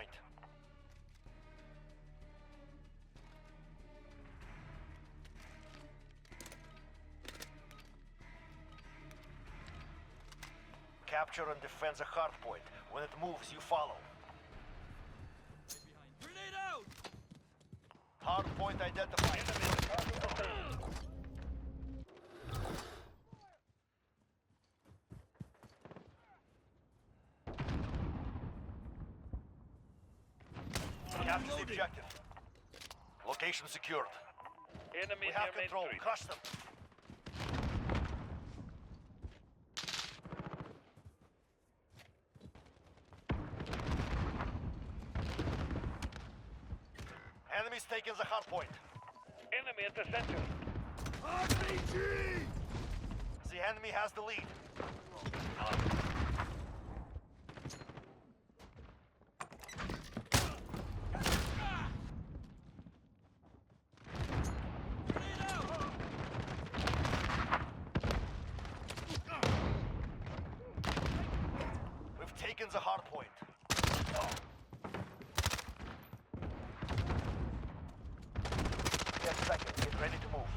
point. Capture and defend the hard point. When it moves, you follow. Grenade out! Hard point identified. Capture the objective. Location secured. Enemy We have near Main control. Street. Crush them. Enemies taking the hard point. Enemy at the center. RPG! The enemy has the lead. Grenade out! We've taken the hard point. 10 seconds. Get ready to move.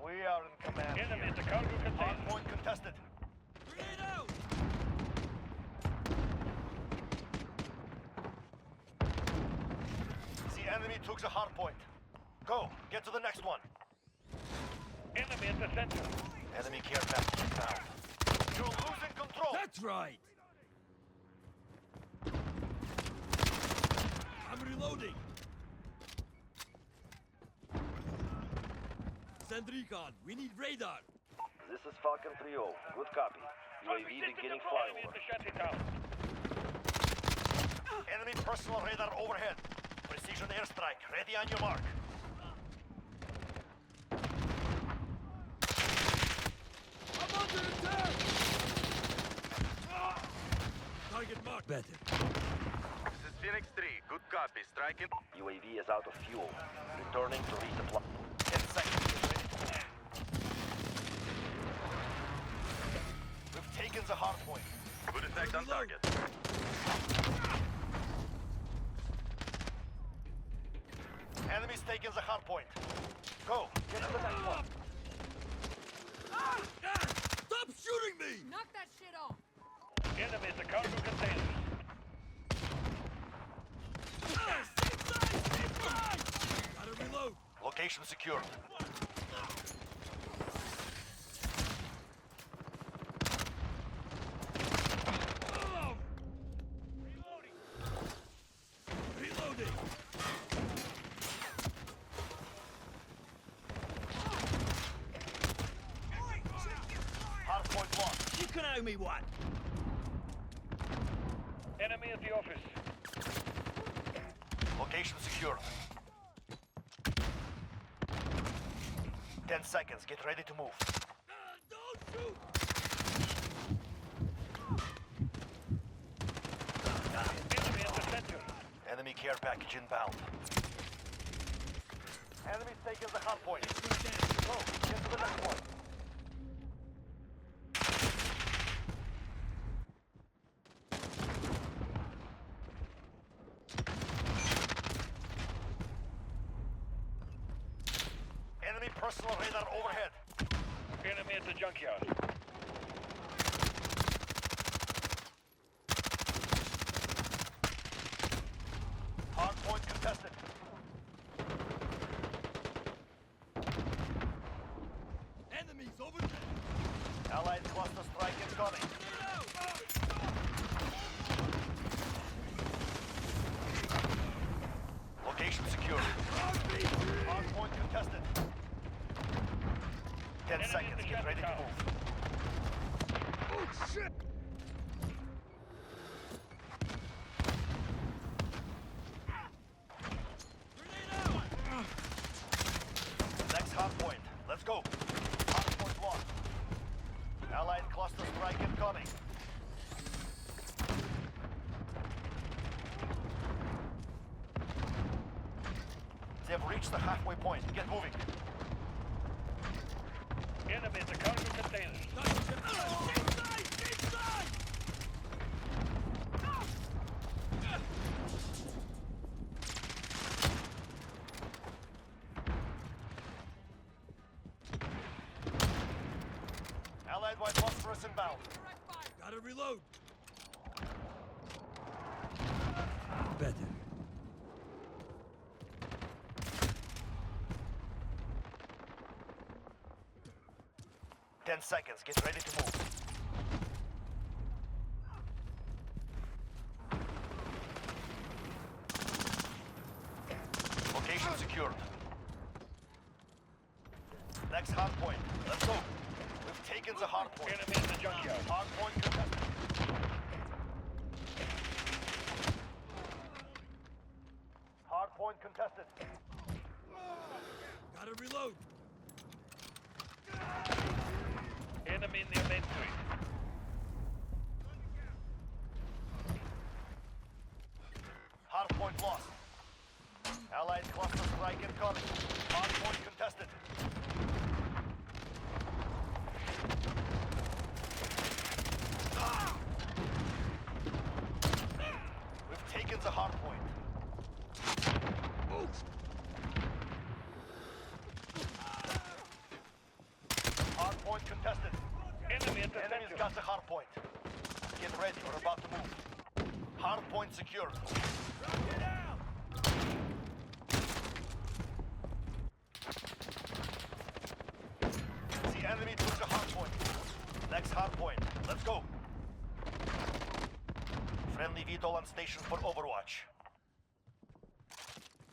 We are in command. Enemy here. at the cargo Hard container. point contested. Grenade out! The enemy took the hard point. Go. Get to the next one. Enemy at the center. Enemy care package inbound. You're losing control. That's right! I'm reloading! Send recon, we need radar! This is Falcon 3-0. Good copy. UAV beginning flyover. To shut it down. Enemy personal radar overhead. Precision airstrike. Ready on your mark. I'm under attack! Target mark. Better. This is Phoenix 3. Good copy. Striking. UAV is out of fuel. Returning to resupply. 10 seconds. Get ready to move. We've taken the hard point. Good effect on target. Enemy's taking the hard point. Go. Get to the next one. Stop shooting me! Knock that shit off! Enemy at the cargo container. Gotta reload! Location secured. Reloading! Hard point lost. You can owe me one! Enemy at the office. Location secured. 10 seconds. Get ready to move. Don't shoot! Enemy at the center. Enemy care package inbound. Enemy's taking the hard point. Go. Get to the next one. Enemy personal radar overhead. Enemy at the junkyard. Hard point contested. Enemies over there! Allied cluster strike incoming. Location secured. Hard point contested. 10 Enemy seconds. at the Get ready to tower. move. Oh shit! Grenade out! Next hard point. Let's go. Hard point lost. Allied cluster strike incoming. They've reached the halfway point. Get moving. Enemy at the cargo container. Inside! Inside! inbound. Gotta reload. Better. 10 seconds. Get ready to move. Location secured. Next hard point. Let's go. We've taken the hard point. Enemy in the junkyard. Hard point contested. Hard point contested. Gotta reload. Enemy in the main street. Hard point lost. Allied cluster strike incoming. Hard point contested. We've taken the hard point. Hard point contested. Enemy at the Enemy's center. got the hard point. Get ready, we're about to move. Hard point secured. Rocket out. The enemy took the hard point. Next hard point. Let's go. Friendly VTOL on station for Overwatch.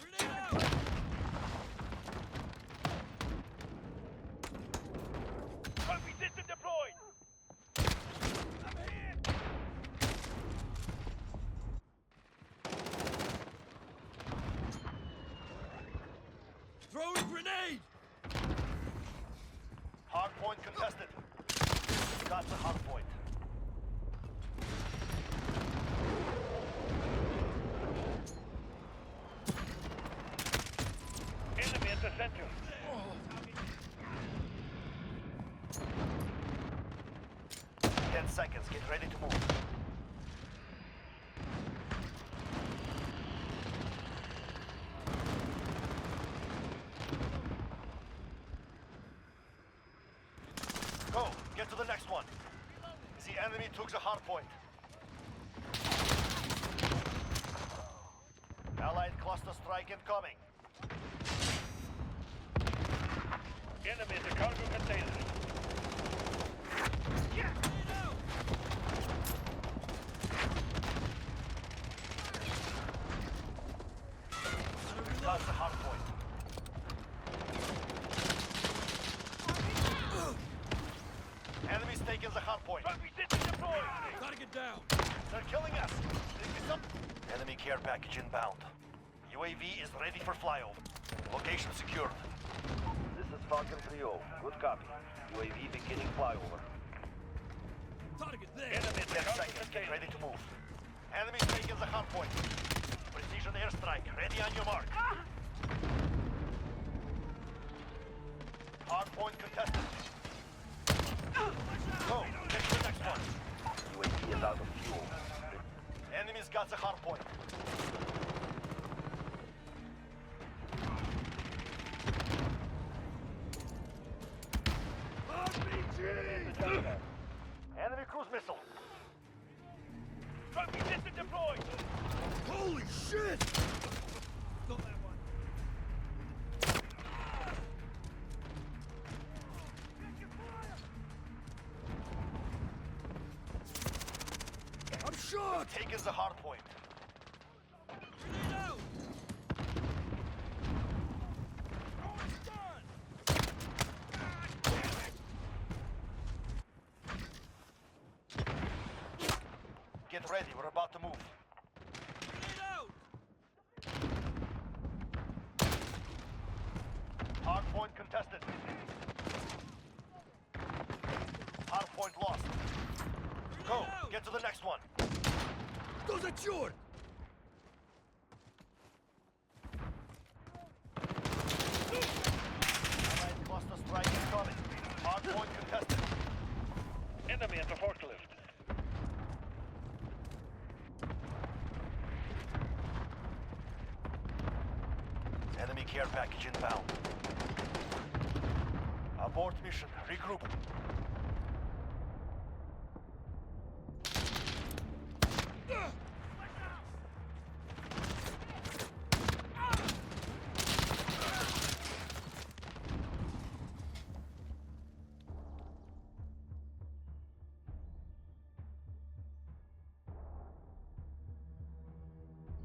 Grenade out. Trophy system deployed. I'm hit. Throwing grenade. Hard point contested. Got the hard point. Enemy at the center. 10 seconds. Get ready to move. Go. Get to the next one. The enemy took the hard point. Allied cluster strike incoming. Enemy at the cargo container. Grenade out. Gotta reload. Got the hard point. Enemy's taking the hard point. Trophy system deployed. Gotta get down. They're killing us. Enemy care package inbound. UAV is ready for flyover. Location secured. This is Falcon 3-0. Good copy. UAV beginning flyover. Target there. Enemy at the 10 cargo seconds. Get container. ready to move. Enemy's taking the hard point. Precision airstrike. Ready on your mark. Hard point contested. Go. Get to the next one. UAV is out of fuel. Enemy's got the hard point. Enemy cruise missile. Trophy system deployed. Holy shit! Stole that one. I'm shot! Taking the hard point. Grenade out! Oh, it's done! Get ready. We're about to move. Grenade out! Hard point contested. Hard point lost. Go. Grenade out! Get to the next one. Those are short! Allied cluster strike incoming. Hard point contested. Enemy at the forklift. Enemy care package inbound. Abort mission. Regroup. Ugh!